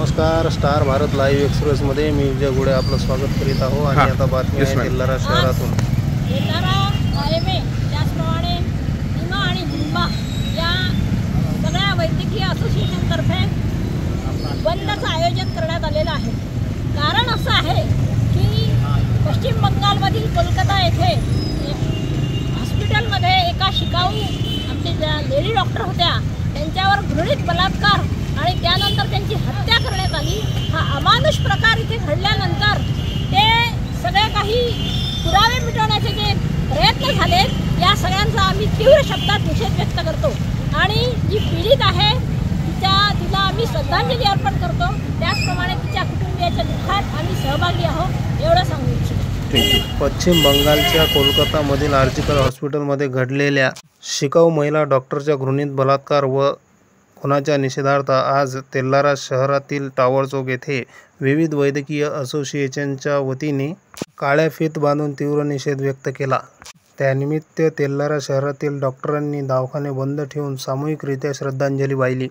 नमस्कार, star Bharat live एक्सप्रेसमध्ये मी विजय गुडे आपलं स्वागत करीत आहो आणि आता बातमी आहे तेल्हारा शहरातून। तेल्हारा आयएमए त्याचप्रमाणे निमा आणि निंबा या सगळ्या वैद्यकीय असोसिएशनतर्फे बंदचं आयोजन करण्यात आलेलं आहे। कारण असं आहे की पश्चिम बंगालमधील कोलकाता येथे हॉस्पिटलमध्ये एका शिकाऊ आमचे ज्या लेडी डॉक्टर होत्या त्यांच्यावर घृणित बलात्कार आणि त्यानंतर त्यांची हत्या करण्यात आली। हा अमानुष प्रकार इथे घडल्यानंतर ते सगळे काही पुरावे मिटवण्याचे जे प्रयत्न झाले या सगळ्यांचा आम्ही तीव्र शब्दात निषेध व्यक्त करतो आणि जी पीडित आहे तिला आम्ही श्रद्धांजली अर्पण करतो। त्याचप्रमाणे तिच्या कुटुंबियाच्या दुःखात आम्ही सहभागी आहोत एवढं सांगू इच्छितो। पश्चिम बंगालच्या कोलकातामधील आर्जिकल हॉस्पिटलमध्ये घडलेल्या शिकाऊ महिला डॉक्टरच्या घृणित बलात्कार व खुनाच्या निषेधार्थ आज तेल्हारा शहरातील टावर चौक येथे विविध वैद्यकीय असोसिएशनच्या वतीने काळ्या फीत बांधून तीव्र निषेध व्यक्त केला। त्यानिमित्त तेल्हारा शहरातील डॉक्टरांनी दवाखाने बंद ठेवून सामूहिकरित्या श्रद्धांजली वाहिली।